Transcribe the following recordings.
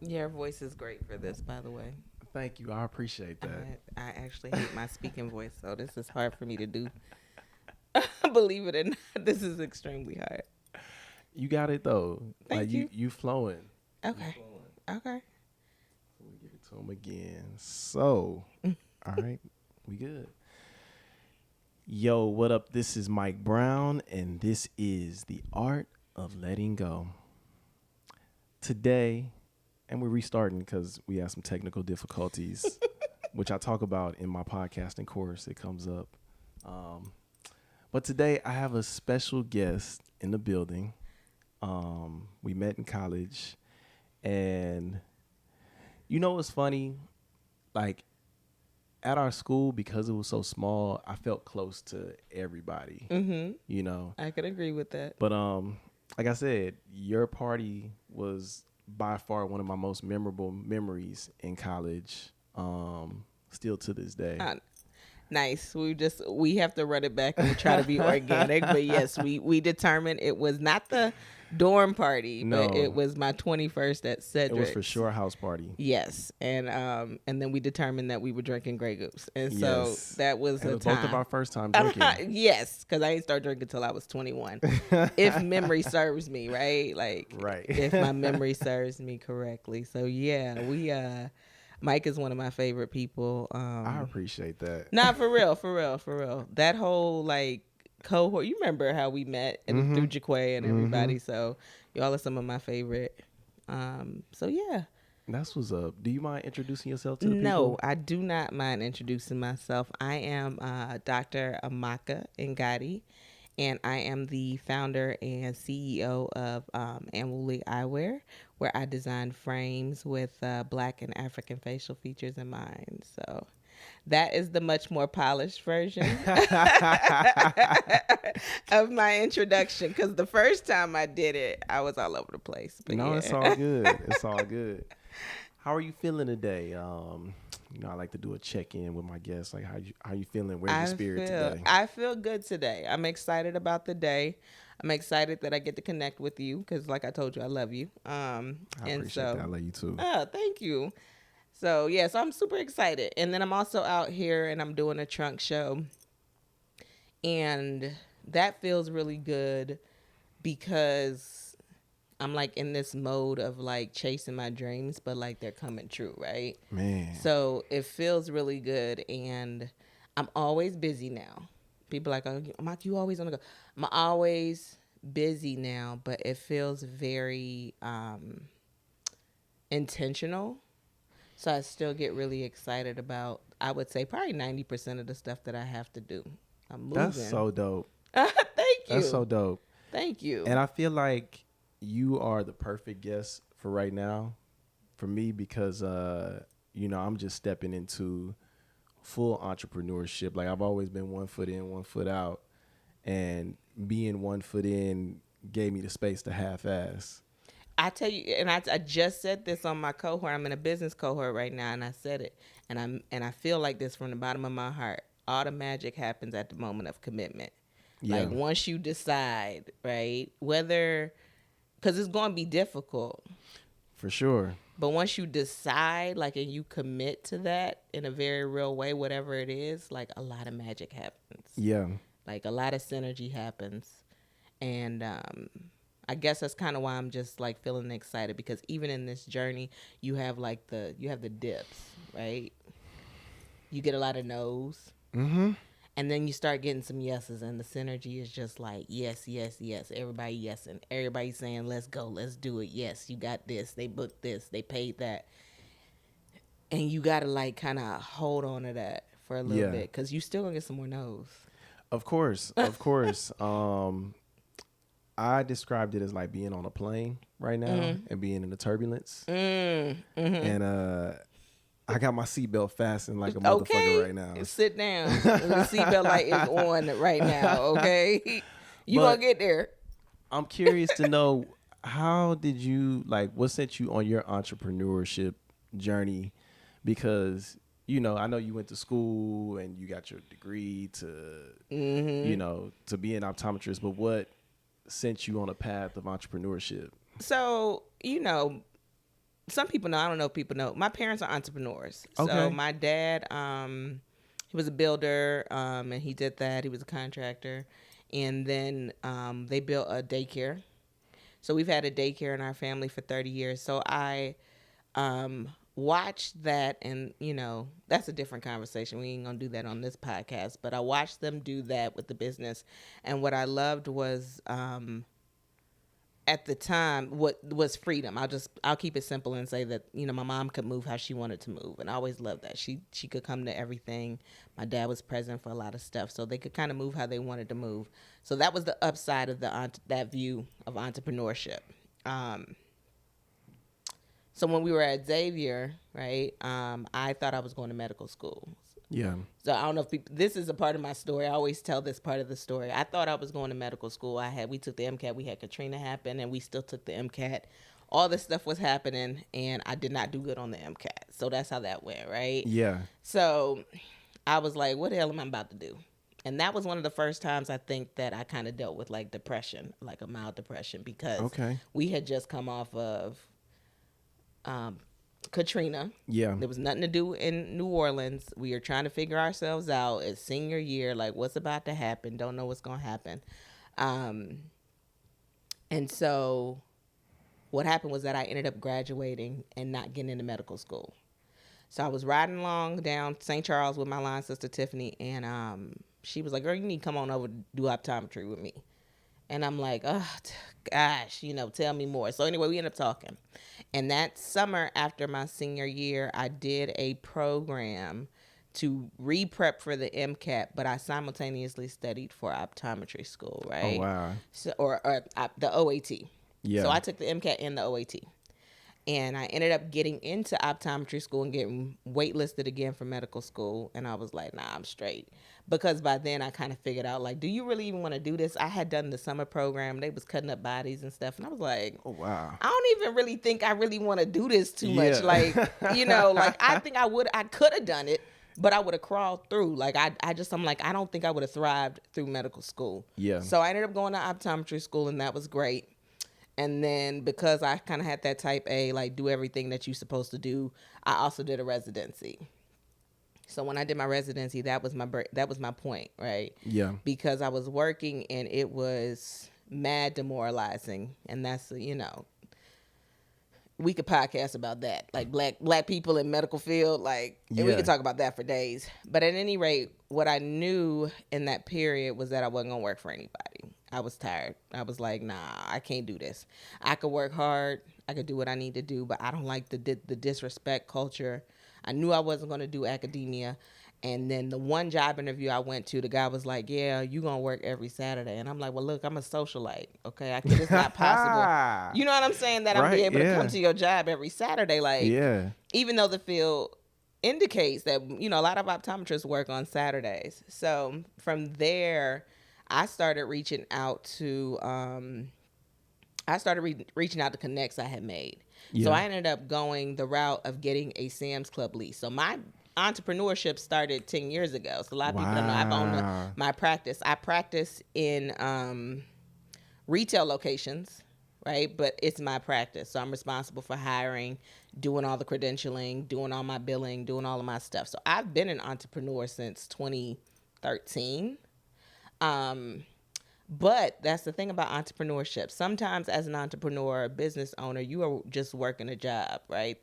Your voice is great for this, by the way. Thank you. I appreciate that. I actually hate my speaking voice, so this is hard for me to do. Believe it or not, this is extremely hard. You got it though. Like Thank you. you flowing. You Okay. flowing. Okay. Let me give it to him again. So, all right, we good. Yo, what up? This is Mike Brown, and this is the art of letting go. Today, and we're restarting because we have some technical difficulties, which I talk about in my podcasting course. It comes up. But today, I have a special guest in the building. We met in college, and you know what's funny? Like, at our school, because it was so small, I felt close to everybody, you know. I could agree with that. But like I said, your party was by far one of my most memorable memories in college. Still to this day. Nice. We have to run it back and try to be organic. But yes, we determined it was not the dorm party, No. but it was my 21st at It Cedric. was for sure a house party. Yes, and then we determined that we were drinking Grey Goose, and so Yes. that was And it a was time. both of our first time drinking. Yes, because I didn't start drinking until I was 21. If memory serves me, right? Like, Right. if my memory serves me correctly. So yeah, Mike is one of my favorite people. I appreciate that. Not for real. That whole like cohort. You remember how we met and through Jaquay and everybody. So y'all are some of my favorite. So yeah. That's what's up. Do you mind introducing yourself to the No, people? I do not mind introducing myself. I am Dr. Nwamaka Ngoddy, and I am the founder and CEO of Anwuli Eyewear, where I design frames with Black and African facial features in mind. So that is the much more polished version of my introduction, because the first time I did it, I was all over the place. But No, yeah. it's all good. It's all good. How are you feeling today? You know, I like to do a check-in with my guests. Like, how you feeling? Where's your spirit today? I feel good today. I'm excited about the day. I'm excited that I get to connect with you because, like I told you, I love you. I appreciate that. I love you too. Oh, thank you. So, yeah, so I'm super excited. And then I'm also out here and I'm doing a trunk show. And that feels really good because I'm like in this mode of like chasing my dreams, but like they're coming true, right? Man. So it feels really good, and I'm always busy now. People are like, oh, Mike, you always want to go. I'm always busy now, but it feels very intentional. So I still get really excited about, I would say, probably 90% of the stuff that I have to do. I'm moving. That's so dope. Thank you. That's so dope. Thank you. And I feel like you are the perfect guest for right now for me because, you know, I'm just stepping into full entrepreneurship. Like, I've always been 1 foot in, 1 foot out. And being 1 foot in gave me the space to half-ass. I tell you, and I just said this on my cohort. I'm in a business cohort right now, and I said it, and I feel like this from the bottom of my heart. All the magic happens at the moment of commitment. Yeah. Like once you decide, right, whether, because it's going to be difficult. For sure. But once you decide, like, and you commit to that in a very real way, whatever it is, like a lot of magic happens. Yeah. Like a lot of synergy happens, and I guess that's kind of why I'm just like feeling excited, because even in this journey, you have the dips, right? You get a lot of no's, and then you start getting some yeses, and the synergy is just like yes, yes, yes. Everybody yesing, everybody saying let's go, let's do it. Yes, you got this. They booked this. They paid that, and you gotta like kind of hold on to that for a little bit, because you still gonna get some more no's. Of course. Of course. I described it as like being on a plane right now and being in the turbulence. And I got my seatbelt fastened like a motherfucker right now. Sit down. The seatbelt light is on right now, okay? You gonna get there. I'm curious to know, how did you, like, what set you on your entrepreneurship journey? Because, you know, I know you went to school and you got your degree to, you know, to be an optometrist, but what, sent you on a path of entrepreneurship? So, you know, some people know. I don't know if people know. My parents are entrepreneurs. Okay. So my dad, he was a builder, and he did that. He was a contractor, and then they built a daycare. So we've had a daycare in our family for 30 years. So I watched that, and that's a different conversation. We ain't gonna do that on this podcast. But I watched them do that with the business, and what I loved was. At the time, what was freedom. I'll keep it simple and say that my mom could move how she wanted to move, and I always loved that she could come to everything. My dad was present for a lot of stuff, so they could kind of move how they wanted to move. So that was the upside of that view of entrepreneurship. So when we were at Xavier, right, I thought I was going to medical school. Yeah. So I don't know if this is a part of my story. I always tell this part of the story. I thought I was going to medical school. We took the MCAT. We had Katrina happen, and we still took the MCAT. All this stuff was happening, and I did not do good on the MCAT. So that's how that went, right? Yeah. So I was like, what the hell am I about to do? And that was one of the first times I think that I kind of dealt with like depression, like a mild depression, because we had just come off of Katrina. Yeah. There was nothing to do in New Orleans. We were trying to figure ourselves out. It's senior year, like what's about to happen. Don't know what's going to happen. And so what happened was that I ended up graduating and not getting into medical school. So I was riding along down St. Charles with my line sister Tiffany, and she was like, girl, you need to come on over to do optometry with me. And I'm like, oh, gosh, tell me more. So anyway, we ended up talking. And that summer after my senior year, I did a program to re-prep for the MCAT, but I simultaneously studied for optometry school, right? Oh, wow. So, or the OAT. Yeah. So I took the MCAT and the OAT. And I ended up getting into optometry school and getting waitlisted again for medical school. And I was like, nah, I'm straight. Because by then I kind of figured out, like, do you really even want to do this? I had done the summer program. They was cutting up bodies and stuff. And I was like, oh, wow. I don't even really think I really want to do this too much. Like, like I think I could have done it, but I would have crawled through. Like, I'm like, I don't think I would have thrived through medical school. Yeah. So I ended up going to optometry school, and that was great. And then because I kind of had that type A, like do everything that you're supposed to do, I also did a residency. So when I did my residency, that was my point, right? Yeah. Because I was working and it was mad demoralizing, and that's we could podcast about that, like black people in medical field, like, and we could talk about that for days. But at any rate, what I knew in that period was that I wasn't gonna work for anybody. I was tired. I was like, nah, I can't do this. I could work hard. I could do what I need to do, but I don't like the disrespect culture. I knew I wasn't going to do academia. And then the one job interview I went to, the guy was like, yeah, you going to work every Saturday. And I'm like, well, look, I'm a socialite. Okay. It's not possible. You know what I'm saying? That I'm be able to come to your job every Saturday. Like, even though the field indicates that, a lot of optometrists work on Saturdays. So from there, I started reaching out to reaching out to connects I had made. Yeah. So I ended up going the route of getting a Sam's Club lease. So my entrepreneurship started 10 years ago. So a lot of people don't know. I've owned my practice. I practice in retail locations, right? But it's my practice. So I'm responsible for hiring, doing all the credentialing, doing all my billing, doing all of my stuff. So I've been an entrepreneur since 2013. But that's the thing about entrepreneurship. Sometimes as an entrepreneur, a business owner, you are just working a job, right?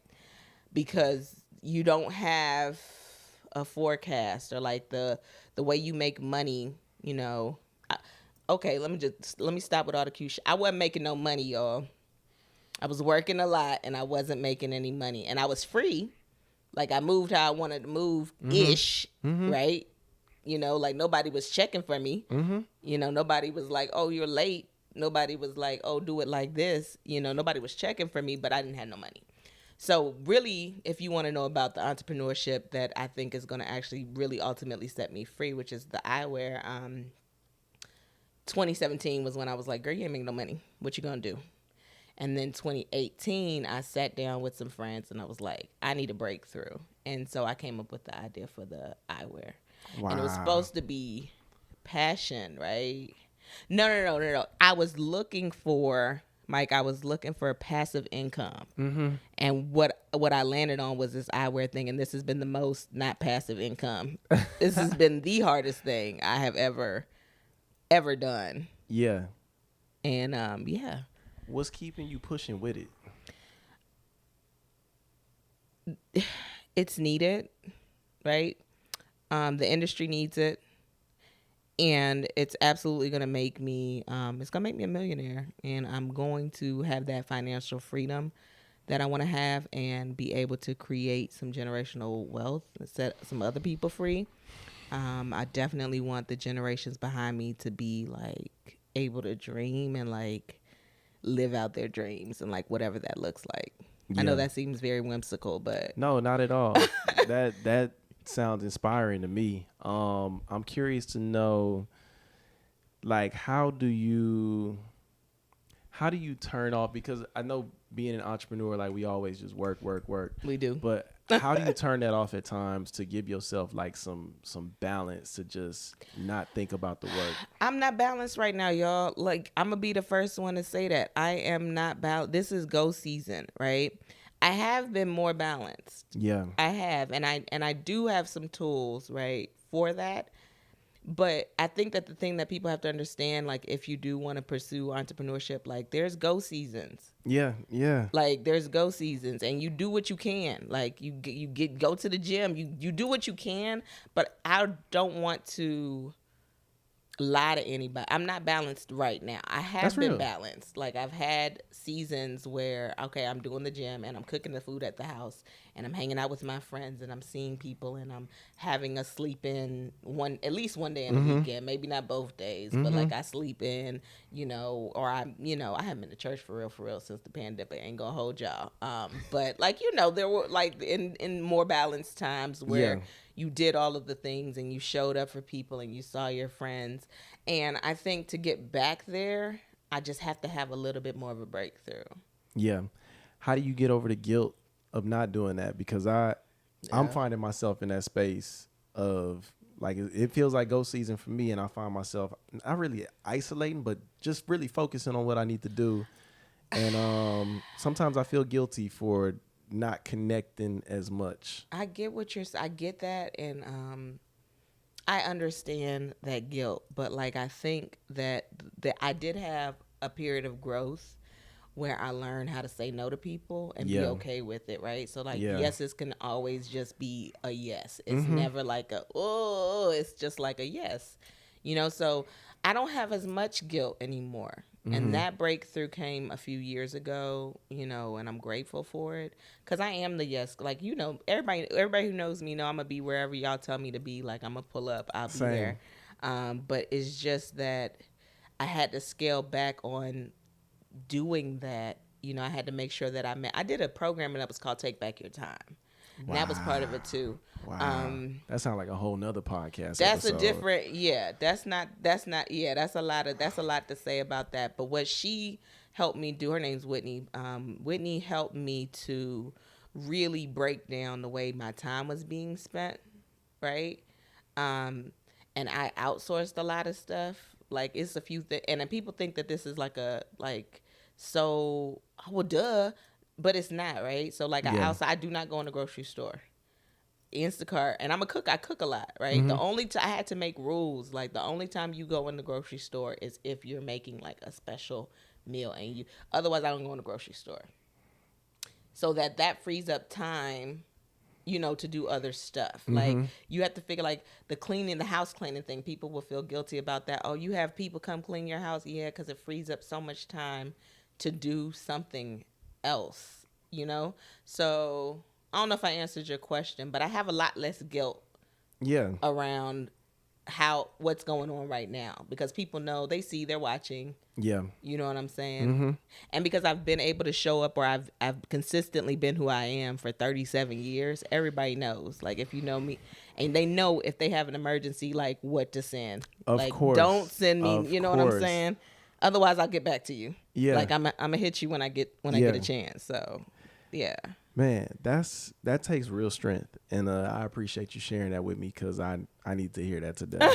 Because you don't have a forecast or like the way you make money, Okay, let me stop with all the cute shit. I wasn't making no money, y'all. I was working a lot and I wasn't making any money. And I was free. Like I moved how I wanted to move-ish, right? Like nobody was checking for me. Nobody was like, oh, you're late. Nobody was like, oh, do it like this. Nobody was checking for me, but I didn't have no money. So really, if you want to know about the entrepreneurship that I think is going to actually really ultimately set me free, which is the eyewear, 2017 was when I was like, girl, you ain't making no money. What you going to do? And then 2018, I sat down with some friends and I was like, I need a breakthrough. And so I came up with the idea for the eyewear. Wow. And it was supposed to be passion, right? No. I was looking for Mike, I was looking for a passive income. Mm-hmm. And what I landed on was this eyewear thing, and this has been the most not passive income. This has been the hardest thing I have ever done. Yeah. And yeah. What's keeping you pushing with it? It's needed, right? The industry needs it. And it's absolutely going to make me, it's going to make me a millionaire. And I'm going to have that financial freedom that I want to have and be able to create some generational wealth and set some other people free. I definitely want the generations behind me to be like able to dream and like live out their dreams and like whatever that looks like. Yeah. I know that seems very whimsical, but no, not at all. that sounds inspiring to me. I'm curious to know, like, how do you turn off? Because I know being an entrepreneur, like, we always just work. We do. But how do you turn that off at times to give yourself like some balance to just not think about the work? I'm not balanced right now, y'all. Like, I'm gonna be the first one to say that I am not balanced. This is go season, right? I have been more balanced. Yeah, I have, and I do have some tools, right, for that. But I think that the thing that people have to understand, like, if you do want to pursue entrepreneurship, like, there's go seasons. Yeah. Like, there's go seasons, and you do what you can. Like, you go to the gym, you do what you can. But I don't want to lie to anybody. I'm not balanced right now. I have been balanced. Like, I've had seasons where, okay, I'm doing the gym and I'm cooking the food at the house and I'm hanging out with my friends and I'm seeing people and I'm having a sleep in at least one day in the weekend, maybe not both days, but like I sleep in, or I haven't been to church for real since the pandemic. I ain't gonna hold y'all. But like, there were like in more balanced times where you did all of the things and you showed up for people and you saw your friends. And I think to get back there, I just have to have a little bit more of a breakthrough. Yeah. How do you get over the guilt of not doing that? Because I'm finding myself in that space of like, it feels like go season for me. And I find myself not really isolating, but just really focusing on what I need to do. And sometimes I feel guilty for not connecting as much. I get I get that. And I understand that guilt, but like, I think that I did have a period of growth where I learned how to say no to people and be okay with it, right? So like, yeses can always just be a yes. It's never like it's just like a yes, so I don't have as much guilt anymore. And that breakthrough came a few years ago, and I'm grateful for it because I am the yes. Like, everybody who knows me know I'm going to be wherever y'all tell me to be. Like, I'm going to pull up, I'll be there. But it's just that I had to scale back on doing that. I had to make sure that I did a program that was called Take Back Your Time. Wow. And that was part of it too. Wow. That sounds like a whole nother podcast. That's episode. A different, that's a lot to say about that. But what she helped me do, her name's Whitney. Whitney helped me to really break down the way my time was being spent. Right. And I outsourced a lot of stuff. Like, it's a few things. And then people think that this is duh. But it's not, right? So like, I do not go in the grocery store. Instacart, and I'm a cook. I cook a lot, right? The only I had to make rules. Like, the only time you go in the grocery store is if you're making like a special meal, and otherwise I don't go in the grocery store. So that frees up time, to do other stuff. Like, you have to figure, like, the house cleaning thing. People will feel guilty about that. Oh, you have people come clean your house, because it frees up so much time to do something else, So I don't know if I answered your question, but I have a lot less guilt around what's going on right now, because people know, they're watching. Yeah. You know what I'm saying? And because I've been able to show up, or I've consistently been who I am for 37 years, everybody knows. Like, if you know me, and they know if they have an emergency, like, what to send. Of course. Don't send me, what I'm saying? Otherwise, I'll get back to you. Yeah. Like, I'm gonna hit you when I get a chance. So, yeah. Man, that takes real strength, and I appreciate you sharing that with me, because I need to hear that today.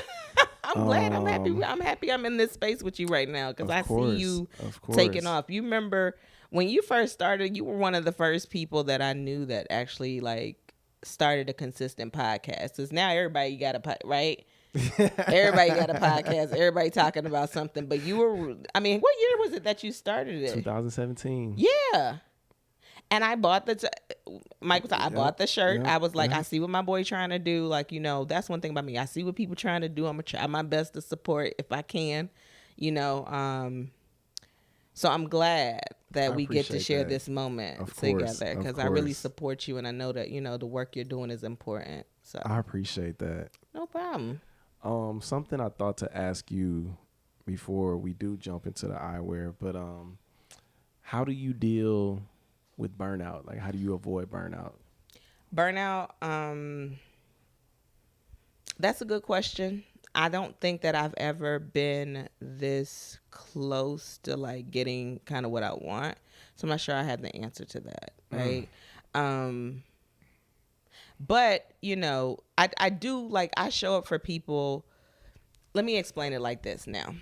I'm glad. I'm happy. Um, I'm happy I'm in this space with you right now because of I see course, you of taking course. off. You remember when you first started, you were one of the first people that I knew that actually like started a consistent podcast. Because now everybody got a right? Everybody got a podcast. Everybody talking about something. But you were, I mean, what year was it that you started it? 2017. Yeah. And I bought Michael, I bought the shirt. Yep, I was like, I yep. see what my boy trying to do. Like, that's one thing about me. I see what people trying to do. I'm going to try my best to support if I can, you know. So I'm glad that I we get to appreciate share that. this moment Of course, together of because I really course. support you and I know that, the work you're doing is important. So I appreciate that. no problem. Something I thought to ask you before we do jump into the eyewear, but how do you deal with burnout? Like, how do you avoid burnout? Burnout, that's a good question. I don't think that I've ever been this close to like getting kind of what I want. So I'm not sure I have the answer to that, right? But, I do like I show up for people. Let me explain it like this now.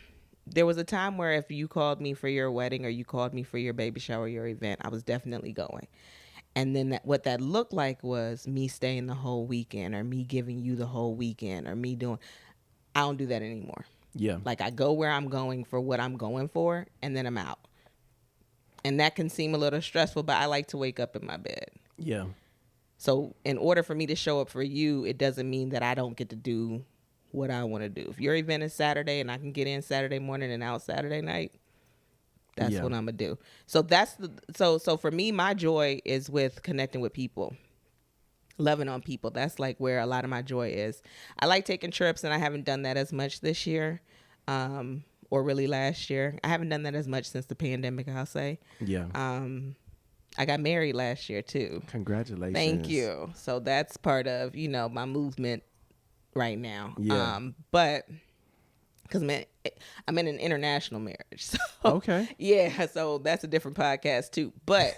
There was a time where if you called me for your wedding or you called me for your baby shower, your event, I was definitely going. And then what that looked like was me staying the whole weekend or me giving you the whole weekend or me doing. I don't do that anymore. Yeah. Like I go where I'm going for what I'm going for and then I'm out. And that can seem a little stressful, but I like to wake up in my bed. Yeah. So in order for me to show up for you, it doesn't mean that I don't get to do what I want to do. If your event is Saturday and I can get in Saturday morning and out Saturday night, that's what I'm gonna do. So so for me, my joy is with connecting with people, loving on people. That's like where a lot of my joy is. I like taking trips, and I haven't done that as much this year, or really last year. I haven't done that as much since the pandemic, I'll say. Yeah. I got married last year too. Congratulations. Thank you. So that's part of my movement right now. Yeah. But because I'm in an international marriage. So, Okay. yeah, so that's a different podcast too. But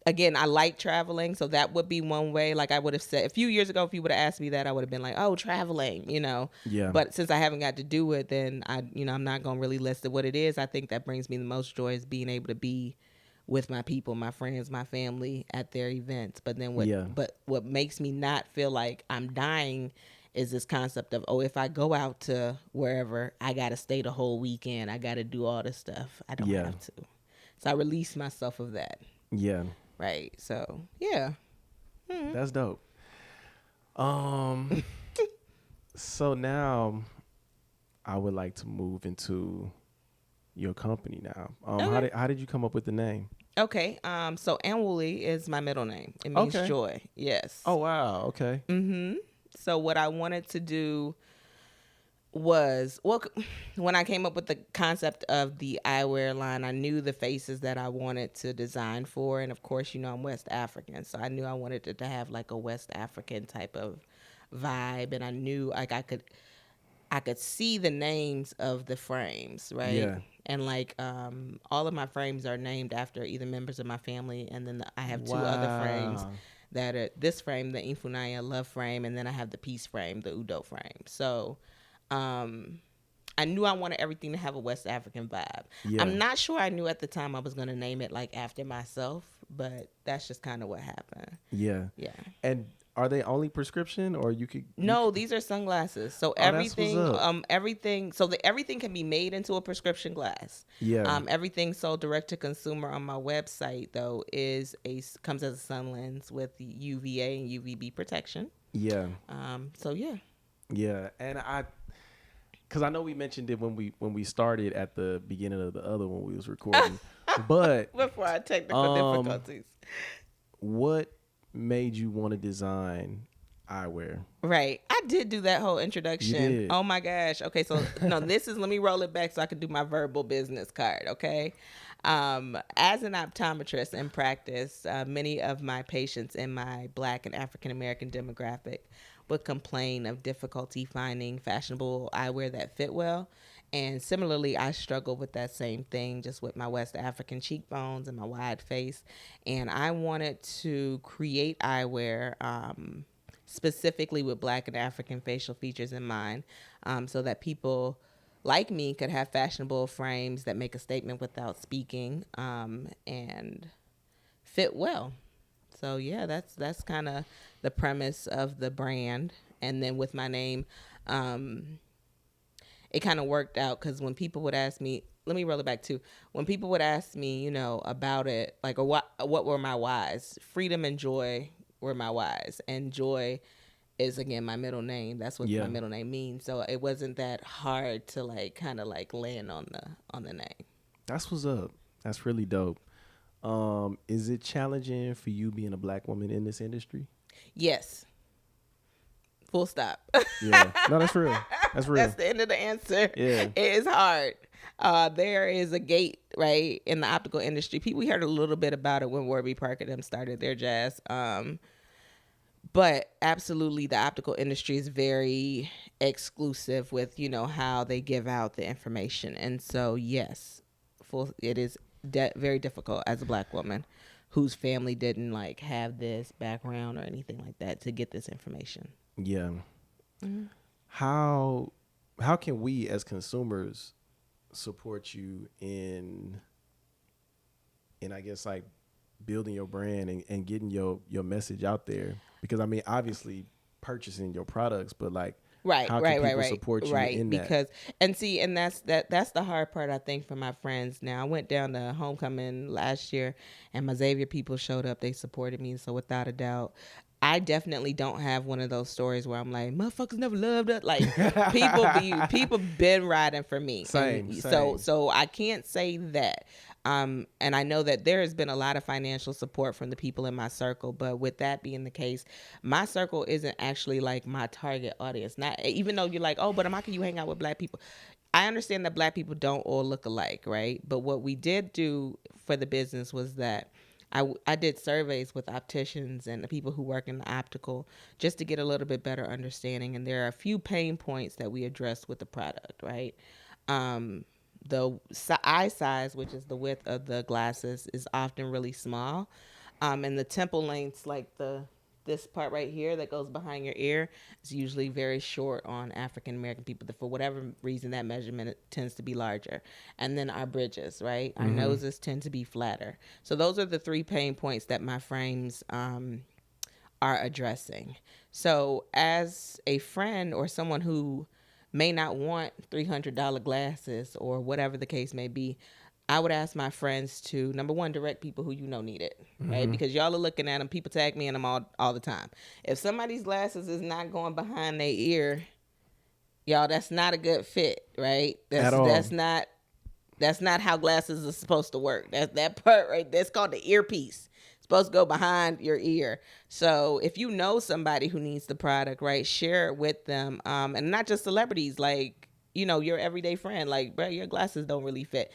again, I like traveling, so that would be one way. Like I would have said a few years ago, if you would have asked me that, I would have been like, "Oh, traveling," Yeah. But since I haven't got to do it, then I'm not gonna really list it what it is. I think that brings me the most joy is being able to be with my people, my friends, my family at their events. But then what makes me not feel like I'm dying is this concept of, oh, if I go out to wherever, I got to stay the whole weekend. I got to do all this stuff. I don't have to. So I release myself of that. Yeah. Right. So, yeah. Mm-hmm. That's dope. So now I would like to move into your company now. Okay. How did you come up with the name? Okay. So Anwuli is my middle name. It means joy. Yes. Oh, wow. Okay. Mm-hmm. So what I wanted to do was, when I came up with the concept of the eyewear line, I knew the faces that I wanted to design for. And of course, I'm West African. So I knew I wanted it to have like a West African type of vibe. And I knew like I could see the names of the frames, right? Yeah. And like all of my frames are named after either members of my family. And then I have two other frames that are this frame, the Ifunanya love frame. And then I have the peace frame, the Udo frame. So I knew I wanted everything to have a West African vibe. Yeah. I'm not sure I knew at the time I was going to name it like after myself, but that's just kind of what happened. Yeah. Yeah. And are they only prescription or you could? No, these are sunglasses. So everything, everything can be made into a prescription glass. Yeah. Everything sold direct to consumer on my website though comes as a sun lens with UVA and UVB protection. Yeah. So yeah. Yeah, and because I know we mentioned it when we started at the beginning of the other one we was recording, but before our technical difficulties, what made you want to design eyewear? Right, I did do that whole introduction. You did. Oh my gosh. Okay, so no, let me roll it back so I can do my verbal business card. Okay, as an optometrist in practice, many of my patients in my Black and African American demographic would complain of difficulty finding fashionable eyewear that fit well. And similarly, I struggle with that same thing, just with my West African cheekbones and my wide face. And I wanted to create eyewear specifically with Black and African facial features in mind, so that people like me could have fashionable frames that make a statement without speaking, and fit well. So yeah, that's kind of the premise of the brand. And then with my name, it kind of worked out because when people would ask me, let me roll it back too. When people would ask me, about it, like, or what were my whys? Freedom and joy were my whys, and joy is again my middle name. That's what my middle name means. So it wasn't that hard to like kind of like land on the name. That's what's up. That's really dope. Is it challenging for you being a Black woman in this industry? Yes. Full stop. Yeah. No, that's real. That's real. That's the end of the answer. Yeah. It is hard. There is a gate, right, in the optical industry. We heard a little bit about it when Warby Parker them started their jazz. But absolutely, the optical industry is very exclusive with, how they give out the information. And so, yes, it is very difficult as a Black woman whose family didn't like have this background or anything like that to get this information. Yeah. Mm-hmm. How can we as consumers support you in I guess like building your brand and getting your message out there? Because I mean, obviously purchasing your products, but like, how can people support you in that? Because and that's the hard part, I think, for my friends. Now I went down to homecoming last year and my Xavier people showed up. They supported me. So without a doubt, I definitely don't have one of those stories where I'm like, motherfuckers never loved it. Like people been riding for me. Same. So I can't say that. And I know that there has been a lot of financial support from the people in my circle, but with that being the case, my circle isn't actually like my target audience. Not even though you're like, oh, but how can you hang out with Black people? I understand that Black people don't all look alike, right? But what we did do for the business was that I did surveys with opticians and the people who work in the optical just to get a little bit better understanding. And there are a few pain points that we addressed with the product, right? The eye size, which is the width of the glasses, is often really small. And the temple lengths, like this part right here that goes behind your ear, is usually very short on African American people. For whatever reason, that measurement tends to be larger. And then our bridges, right? Our noses tend to be flatter. So those are the 3 pain points that my frames are addressing. So as a friend or someone who may not want $300 glasses or whatever the case may be, I would ask my friends to, number one, direct people who need it, right? Because y'all are looking at them. People tag me in them all the time. If somebody's glasses is not going behind their ear, y'all, that's not a good fit, right? That's not how glasses are supposed to work. That part right, that's called the earpiece. Supposed to go behind your ear. So if you know somebody who needs the product, right, share it with them. And not just celebrities, like, your everyday friend, like, bro, your glasses don't really fit.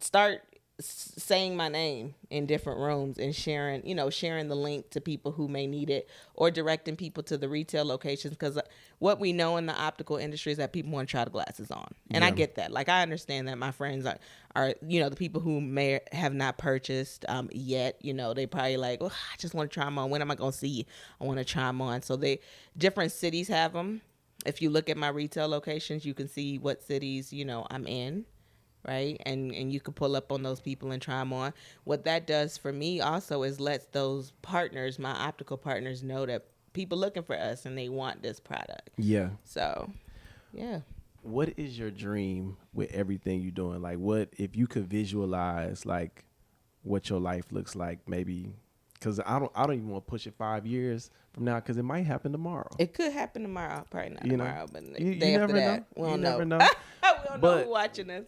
Start saying my name in different rooms and sharing the link to people who may need it, or directing people to the retail locations. Because what we know in the optical industry is that people want to try the glasses on. And I get that. Like, I understand that my friends are the people who may have not purchased yet, they probably like, well, I just want to try them on. When am I going to see you? I want to try them on. So different cities have them. If you look at my retail locations, you can see what cities, I'm in. Right. And you can pull up on those people and try them on. What that does for me also is lets those partners, my optical partners, know that people looking for us and they want this product. Yeah. So, yeah. What is your dream with everything you're doing? Like, what if you could visualize like what your life looks like, maybe? Because I don't even want to push it 5 years from now, because it might happen tomorrow. It could happen tomorrow, probably not tomorrow, but you day never after that, know. we don't You know. never know. We don't know who's watching us.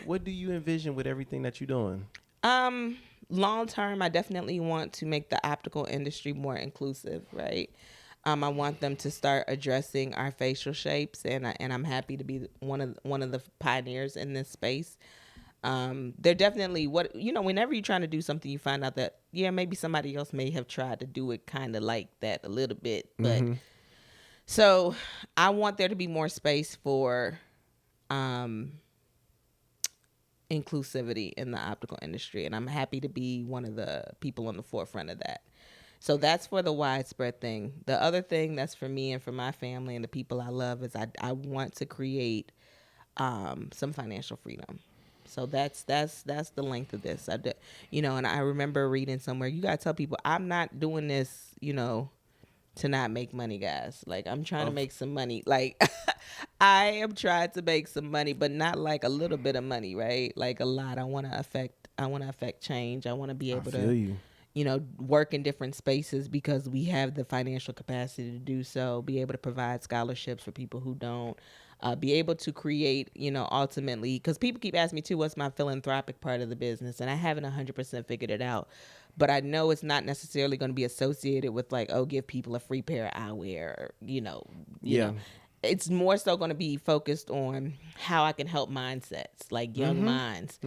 What do you envision with everything that you're doing? Long term, I definitely want to make the optical industry more inclusive, right? I want them to start addressing our facial shapes, and I'm happy to be one of the pioneers in this space. They're definitely whenever you're trying to do something, you find out that maybe somebody else may have tried to do it kind of like that a little bit, but so I want there to be more space for inclusivity in the optical industry, and I'm happy to be one of the people on the forefront of that. So that's for the widespread thing. The other thing that's for me and for my family and the people I love is I want to create some financial freedom. So that's the length of this. And I remember reading somewhere, you gotta tell people I'm not doing this, to not make money, guys. Like, I'm trying to make some money. Like, I am trying to make some money, but not like a little bit of money, right? Like a lot. I want to affect change. I want to be able to, work in different spaces because we have the financial capacity to do so, be able to provide scholarships for people who don't, be able to create, ultimately, because people keep asking me too, what's my philanthropic part of the business? And I haven't 100% figured it out. But I know it's not necessarily going to be associated with like, oh, give people a free pair of eyewear, or, you know. It's more so going to be focused on how I can help mindsets, like young minds,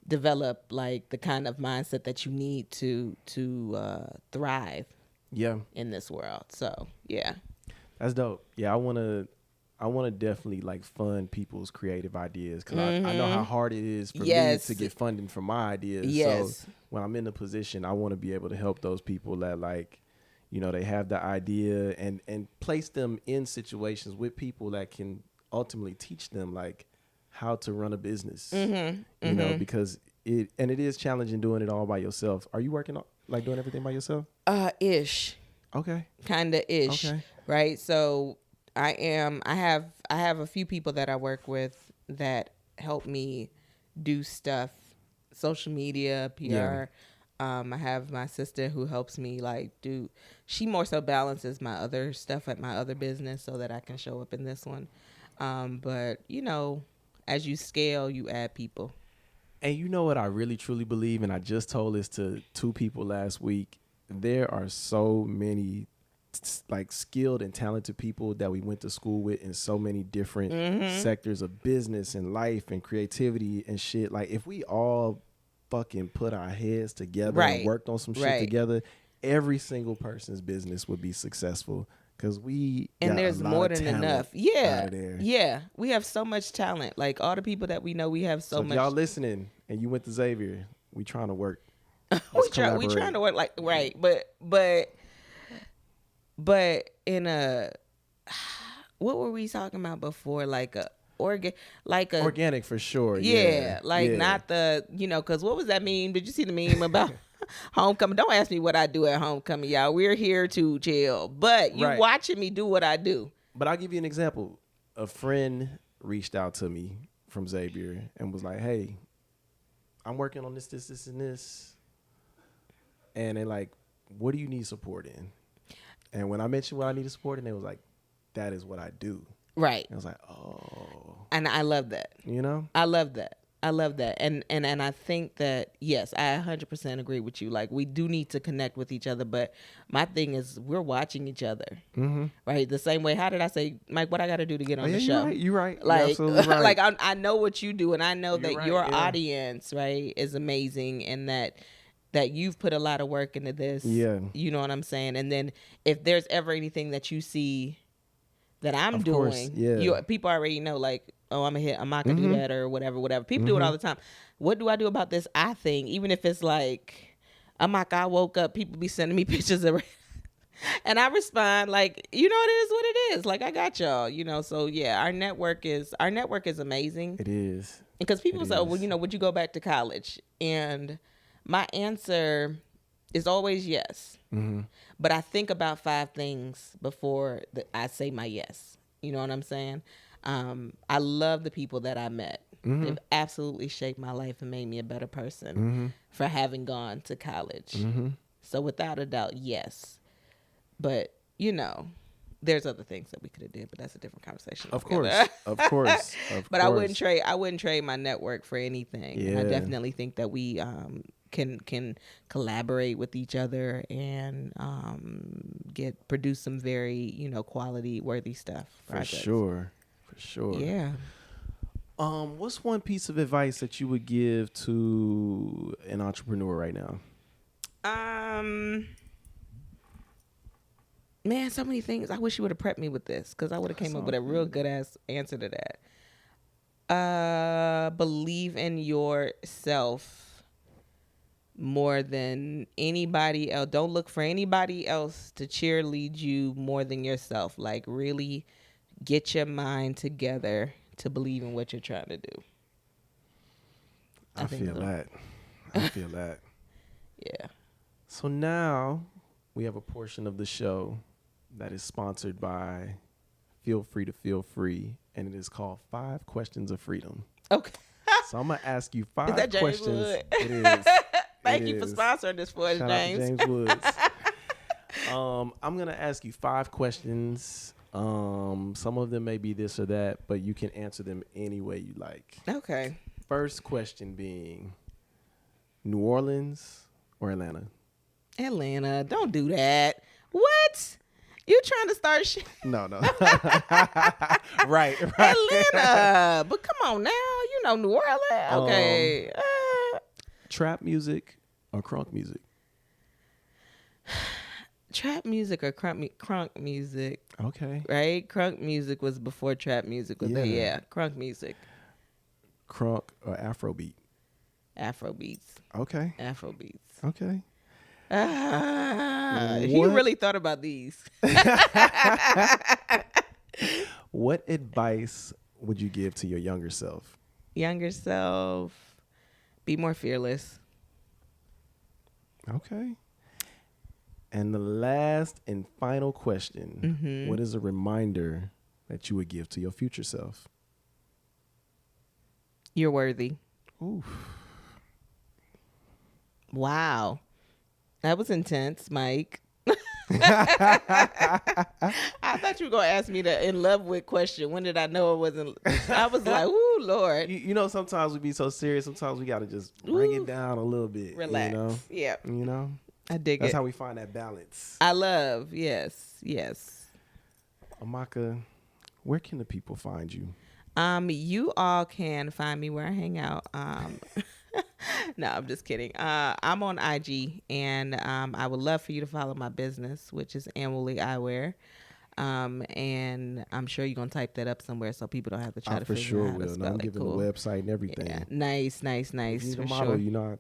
develop like the kind of mindset that you need to thrive. In this world. So that's dope. I want to definitely like fund people's creative ideas because I know how hard it is for me to get funding for my ideas. So when I'm in a position, I want to be able to help those people that like, they have the idea and place them in situations with people that can ultimately teach them like how to run a business, because it is challenging doing it all by yourself. Are you working on like doing everything by yourself? Ish. Okay. Kinda ish. Okay. Right. So I have a few people that I work with that help me do stuff, social media, PR. Yeah. I have my sister who helps me she more so balances my other stuff at my other business so that I can show up in this one. But as you scale, you add people. And you know what I really truly believe, and I just told this to 2 people last week, there are so many like skilled and talented people that we went to school with in so many different sectors of business and life and creativity and shit. Like if we all fucking put our heads together and worked on some shit together, every single person's business would be successful because there's more than enough. Out of there. Yeah, we have so much talent. Like all the people that we know, we have so much. If y'all listening and you went to Xavier, we trying to work. we trying to work but in a, what were we talking about before? Like organic for sure. Not the, because what was that meme? Did you see the meme about homecoming? Don't ask me what I do at homecoming, y'all. We're here to chill, but you watching me do what I do. But I'll give you an example. A friend reached out to me from Xavier and was like, hey, I'm working on this, and this. And they're like, what do you need support in? And when I mentioned what I needed support in, they was like, that is what I do. Right. And I was like, oh. And I love that. I love that. And I think that, yes, I 100% agree with you. Like, we do need to connect with each other. But my thing is, we're watching each other. Right? The same way, how did I say, Mike, what I got to do to get on the show? You're right. Like, you're absolutely right. Like I know what you do. And I know that your audience, right, is amazing. And that you've put a lot of work into this. Yeah. You know what I'm saying? And then if there's ever anything that you see that I'm doing, people already know, like, oh, I'm not gonna do that or whatever. People do it all the time. What do I do about this eye thing? Even if it's like, I woke up, people be sending me pictures of and I respond like, it is what it is. Like, I got y'all, so yeah, our network is amazing. It is. Because people say, well, would you go back to college? And my answer is always yes. But I think about 5 things before I say my yes. You know what I'm saying? I love the people that I met. They've absolutely shaped my life and made me a better person for having gone to college. So without a doubt, yes. But, there's other things that we could have did, but that's a different conversation. Of course. But I wouldn't trade my network for anything. Yeah. I definitely think that we can collaborate with each other and produce some very, quality worthy stuff. For sure. Yeah. What's one piece of advice that you would give to an entrepreneur right now? Man, so many things. I wish you would have prepped me with this because I would have came up with a real good ass answer to that. Believe in yourself more than anybody else. Don't look for anybody else to cheerlead you more than yourself. Like, really get your mind together to believe in what you're trying to do. I feel that. Yeah. So now we have a portion of the show that is sponsored by Feel Free to Feel Free, and it is called 5 Questions of Freedom. Okay. So I'm gonna ask you 5 Is that James questions. Wood? It is. Thank you for sponsoring this for us, Shout James. out to James Woods. I'm gonna ask you 5 questions. Some of them may be this or that, but you can answer them any way you like. Okay. First question being New Orleans or Atlanta? Atlanta. Don't do that. What? You trying to start shit? No. right. Atlanta. But come on now. You know New Orleans. Okay. Trap music or crunk music? Trap music or crunk music. Okay. Right? Crunk music was before trap music was there. Yeah. Crunk music. Crunk or Afrobeat? Afrobeats. Okay. Afrobeats. Okay. He really thought about these. What advice would you give to your younger self? Younger self, be more fearless. Okay. And the last and final question, what is a reminder that you would give to your future self? You're worthy. Oof. Wow. That was intense, Mike. I thought you were going to ask me the in love with question. When did I know it wasn't? I was like, ooh, Lord. You know, sometimes we be so serious. Sometimes we got to just bring it down a little bit. Relax. You know? Yeah. You know? I dig That's it. how we find that balance. I love. Yes. Nwamaka, where can the people find you? You all can find me where I hang out. No, I'm just kidding. I'm on IG, and I would love for you to follow my business, which is Anwuli Eyewear. And I'm sure you're gonna type that up somewhere so people don't have to try to figure out how to spell I'm it. giving Cool. the website and everything. Yeah. Nice. If you For the model, sure. you know.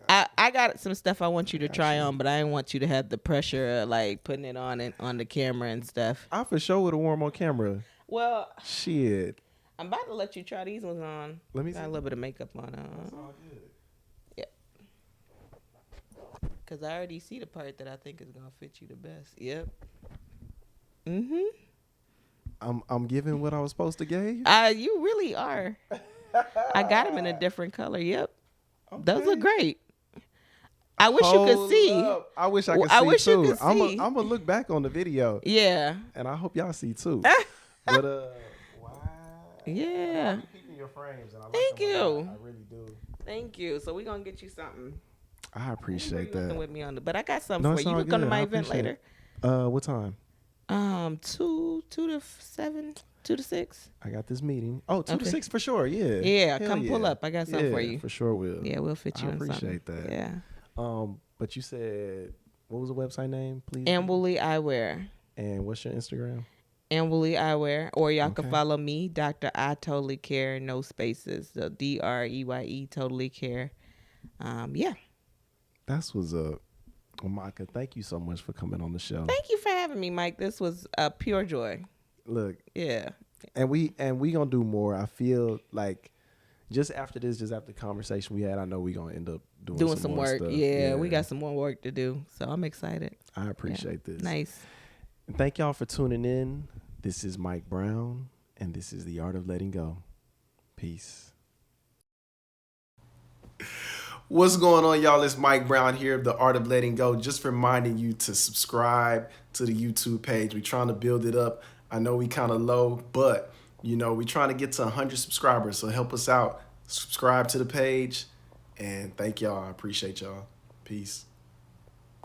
I got some stuff I want you to try on, but I didn't want you to have the pressure of like putting it on the camera and stuff. I for sure would have worn on camera. Well, shit. I'm about to let you try these ones on. Let me got see. a little bit of makeup on. That's all good. Yeah. Because I already see the part that I think is going to fit you the best. Yep. I'm giving what I was supposed to give. You really are. I got them in a different color. Yep. Okay. Those look great. I wish you could see. I wish I could see I wish too. you could see. I'm gonna look back on the video. Yeah. And I hope y'all see too. But wow. Yeah. I'm keeping your frames, and I like Thank them a you. lot. I really do. Thank you. So we're gonna get you something. I appreciate Nothing that. with me on but I got something for you. You all can come to good. my I event appreciate later. What time? 2 to 7, 2 to 6. I got this meeting. Oh, 2 to Okay. 6 for sure. Yeah. Yeah, Hell come yeah. pull up. I got something for you. For sure will. Yeah, we'll fit you I in something. appreciate that. Yeah. But you said, what was the website name, please? Anwuli Eyewear. And what's your Instagram? Anwuli Eyewear. Or y'all can follow me, Dr. I Totally Care, no spaces. So DREYE, Totally Care. Yeah. That's what's up. Nwamaka, thank you so much for coming on the show. Thank you for having me, Mike. This was a pure joy. Look. Yeah. And we gonna do more. I feel like just after this, just after the conversation we had, I know we gonna end up doing some more work. stuff. Yeah, we got some more work to do. So I'm excited. I appreciate this. Nice. And thank y'all for tuning in. This is Mike Brown, and this is The Art of Letting Go. Peace. What's going on, y'all? It's Mike Brown here of The Art of Letting Go. Just reminding you to subscribe to the YouTube page. We're trying to build it up. I know we kind of low, but we're trying to get to 100 subscribers. So help us out. Subscribe to the page. And thank y'all. I appreciate y'all. Peace.